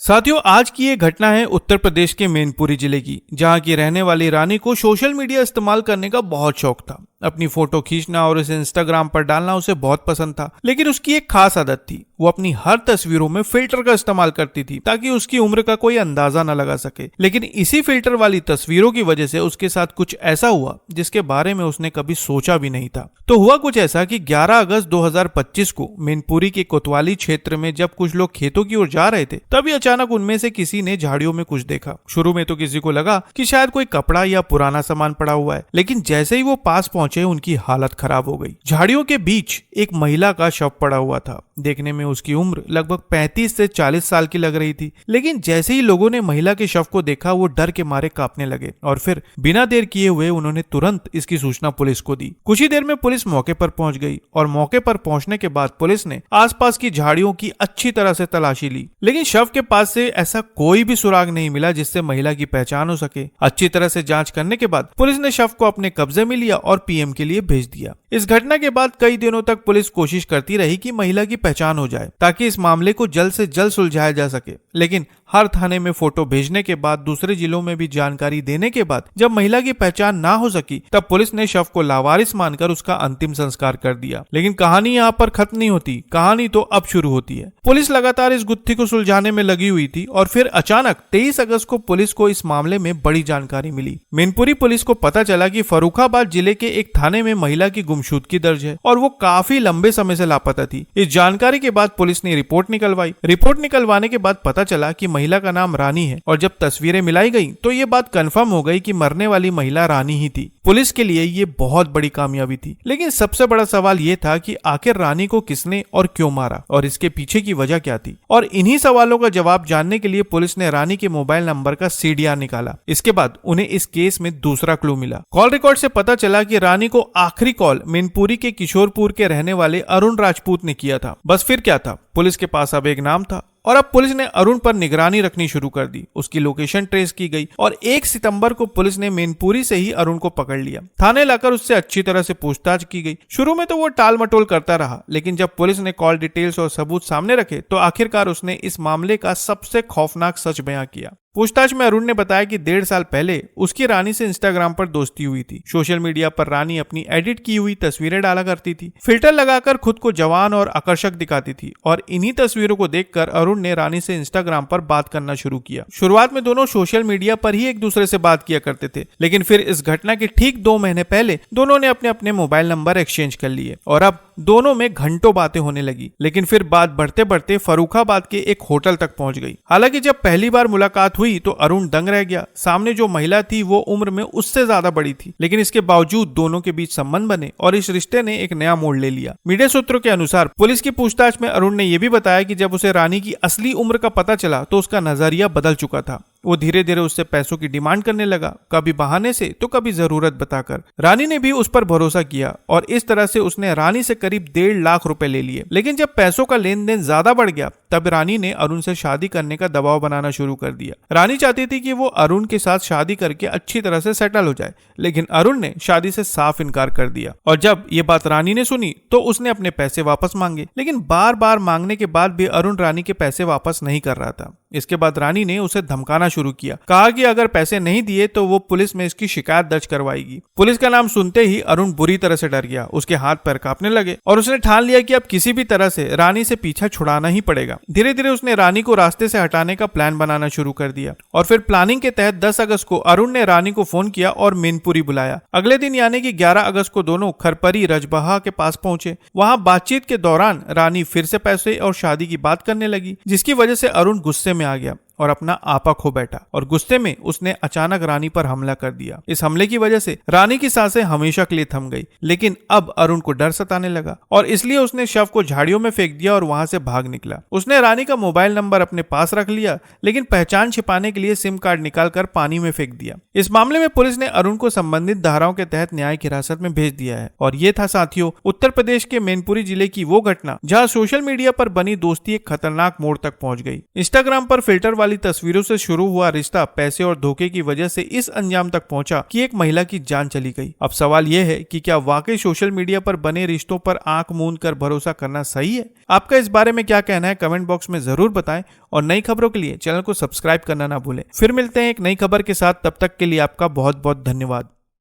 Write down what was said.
साथियों, आज की ये घटना है उत्तर प्रदेश के मैनपुरी जिले की, जहां की रहने वाली रानी को सोशल मीडिया इस्तेमाल करने का बहुत शौक था। अपनी फोटो खींचना और उसे इंस्टाग्राम पर डालना उसे बहुत पसंद था, लेकिन उसकी एक खास आदत थी। वो अपनी हर तस्वीरों में फिल्टर का इस्तेमाल करती थी ताकि उसकी उम्र का कोई अंदाजा न लगा सके। लेकिन इसी फिल्टर वाली तस्वीरों की वजह से उसके साथ कुछ ऐसा हुआ जिसके बारे में उसने कभी सोचा भी नहीं था। तो हुआ कुछ ऐसा कि 11 अगस्त 2025 को मैनपुरी के कोतवाली क्षेत्र में जब कुछ लोग खेतों की ओर जा रहे थे, तभी अचानक उनमें से किसी ने झाड़ियों में कुछ देखा। शुरू में तो किसी को लगा कि शायद कोई कपड़ा या पुराना सामान पड़ा हुआ है, लेकिन जैसे ही वो पास पहुंचे उनकी हालत खराब हो गई। झाड़ियों के बीच एक महिला का शव पड़ा हुआ था। देखने में उसकी उम्र लगभग 35 से 40 साल की लग रही थी, लेकिन जैसे ही लोगों ने महिला के शव को देखा वो डर के मारे कांपने लगे और फिर बिना देर किए हुए उन्होंने तुरंत इसकी सूचना पुलिस को दी। कुछ ही देर में पुलिस मौके पर पहुंच गई और मौके पर पहुंचने के बाद पुलिस ने आसपास की झाड़ियों की अच्छी तरह से तलाशी ली, लेकिन शव के पास से ऐसा कोई भी सुराग नहीं मिला जिससे महिला की पहचान हो सके। अच्छी तरह से जांच करने के बाद पुलिस ने शव को अपने कब्जे में लिया और पीएम के लिए भेज दिया। इस घटना के बाद कई दिनों तक पुलिस कोशिश करती रही कि महिला की पहचान हो जाए ताकि इस मामले को जल्द से जल्द सुलझाया जा सके, लेकिन हर थाने में फोटो भेजने के बाद, दूसरे जिलों में भी जानकारी देने के बाद जब महिला की पहचान ना हो सकी, तब पुलिस ने शव को लावारिस मानकर उसका अंतिम संस्कार कर दिया। लेकिन कहानी यहाँ पर खत्म नहीं होती, कहानी तो अब शुरू होती है। पुलिस लगातार इस गुत्थी को सुलझाने में लगी हुई थी और फिर अचानक 23 अगस्त को पुलिस को इस मामले में बड़ी जानकारी मिली। मैनपुरी पुलिस को पता चला कि फर्रुखाबाद जिले के एक थाने में महिला की गुमशुदगी दर्ज है और वो काफी लंबे समय से लापता थी। इस जानकारी के बाद पुलिस ने रिपोर्ट निकलवाई। रिपोर्ट निकलवाने के बाद पता चला कि महिला का नाम रानी है और जब तस्वीरें मिलाई गई तो ये बात कंफर्म हो गई कि मरने वाली महिला रानी ही थी। पुलिस के लिए ये बहुत बड़ी कामयाबी थी, लेकिन सबसे बड़ा सवाल ये था कि आखिर रानी को किसने और क्यों मारा और इसके पीछे की वजह क्या थी। और इन्हीं सवालों का जवाब जानने के लिए पुलिस ने रानी के मोबाइल नंबर का सीडीआर निकाला। इसके बाद उन्हें इस केस में दूसरा क्लू मिला। कॉल रिकॉर्ड से पता चला कि रानी को आखिरी कॉल मैनपुरी के किशोरपुर के रहने वाले अरुण राजपूत ने किया था। बस फिर क्या था, पुलिस के पास अब एक नाम था और अब पुलिस ने अरुण पर निगरानी रखनी शुरू कर दी। उसकी लोकेशन ट्रेस की गई और 1 सितंबर को पुलिस ने मैनपुरी से ही अरुण को पकड़ लिया। थाने लाकर उससे अच्छी तरह से पूछताछ की गई। शुरू में तो वो टाल मटोल करता रहा, लेकिन जब पुलिस ने कॉल डिटेल्स और सबूत सामने रखे तो आखिरकार उसने इस मामले का सबसे खौफनाक सच बयां किया। पूछताछ में अरुण ने बताया कि 1.5 साल पहले उसकी रानी से इंस्टाग्राम पर दोस्ती हुई थी। सोशल मीडिया पर रानी अपनी एडिट की हुई तस्वीरें डाला करती थी, फिल्टर लगाकर खुद को जवान और आकर्षक दिखाती थी और इन्हीं तस्वीरों को देखकर अरुण ने रानी से इंस्टाग्राम पर बात करना शुरू किया। शुरुआत में दोनों सोशल मीडिया पर ही एक दूसरे से बात किया करते थे, लेकिन फिर इस घटना के ठीक 2 महीने पहले दोनों ने अपने अपने मोबाइल नंबर एक्सचेंज कर लिए और अब दोनों में घंटों बातें होने लगी। लेकिन फिर बात बढ़ते बढ़ते फर्रुखाबाद के एक होटल तक पहुंच गई। हालांकि जब पहली बार मुलाकात हुई तो अरुण दंग रह गया। सामने जो महिला थी वो उम्र में उससे ज्यादा बड़ी थी, लेकिन इसके बावजूद दोनों के बीच संबंध बने और इस रिश्ते ने एक नया मोड़ ले लिया। मीडिया सूत्रों के अनुसार पुलिस की पूछताछ में अरुण ने यह भी बताया कि जब उसे रानी की असली उम्र का पता चला तो उसका नजरिया बदल चुका था। वो धीरे धीरे उससे पैसों की डिमांड करने लगा, कभी बहाने से तो कभी जरूरत बताकर। रानी ने भी उस पर भरोसा किया और इस तरह से उसने रानी से करीब 1.5 लाख रुपए ले लिए। लेकिन जब पैसों का लेन देन ज्यादा बढ़ गया तब रानी ने अरुण से शादी करने का दबाव बनाना शुरू कर दिया। रानी चाहती थी कि वो अरुण के साथ शादी करके अच्छी तरह से सेटल हो जाए, लेकिन अरुण ने शादी से साफ इनकार कर दिया। और जब ये बात रानी ने सुनी तो उसने अपने पैसे वापस मांगे, लेकिन बार बार मांगने के बाद भी अरुण रानी के पैसे वापस नहीं कर रहा था। इसके बाद रानी ने उसे धमकाना शुरू किया, कहा कि अगर पैसे नहीं दिए तो वो पुलिस में इसकी शिकायत दर्ज करवाएगी। पुलिस का नाम सुनते ही अरुण बुरी तरह से डर गया। उसके हाथ पैर कांपने लगे और उसने ठान लिया कि अब किसी भी तरह से रानी से पीछा छुड़ाना ही पड़ेगा। धीरे धीरे उसने रानी को रास्ते से हटाने का प्लान बनाना शुरू कर दिया और फिर प्लानिंग के तहत 10 अगस्त को अरुण ने रानी को फोन किया और मैनपुरी बुलाया। अगले दिन यानी कि 11 अगस्त को दोनों खरपरी रजबहा के पास पहुंचे। वहां बातचीत के दौरान रानी फिर से पैसे और शादी की बात करने लगी, जिसकी वजह से अरुण गुस्से में आ गया और अपना आपा खो बैठा और गुस्से में उसने अचानक रानी पर हमला कर दिया। इस हमले की वजह से रानी की सांसें हमेशा के लिए थम गई, लेकिन अब अरुण को डर सताने लगा और इसलिए उसने शव को झाड़ियों में फेंक दिया और वहां से भाग निकला। उसने रानी का मोबाइल नंबर अपने पास रख लिया, लेकिन पहचान छिपाने के लिए सिम कार्ड निकालकर पानी में फेंक दिया। इस मामले में पुलिस ने अरुण को संबंधित धाराओं के तहत न्यायिक हिरासत में भेज दिया है। और ये था साथियों उत्तर प्रदेश के मैनपुरी जिले की वो घटना जहां सोशल मीडिया पर बनी दोस्ती एक खतरनाक मोड़ तक पहुंच गई। इंस्टाग्राम पर फिल्टर वाली वाली तस्वीरों से शुरू हुआ रिश्ता पैसे और धोखे की वजह से इस अंजाम तक पहुंचा कि एक महिला की जान चली गई। अब सवाल यह है कि क्या वाकई सोशल मीडिया पर बने रिश्तों पर आंख मूंद कर भरोसा करना सही है? आपका इस बारे में क्या कहना है कमेंट बॉक्स में जरूर बताएं और नई खबरों के लिए चैनल को सब्सक्राइब करना ना भूलें। फिर मिलते हैं एक नई खबर के साथ, तब तक के लिए आपका बहुत बहुत धन्यवाद।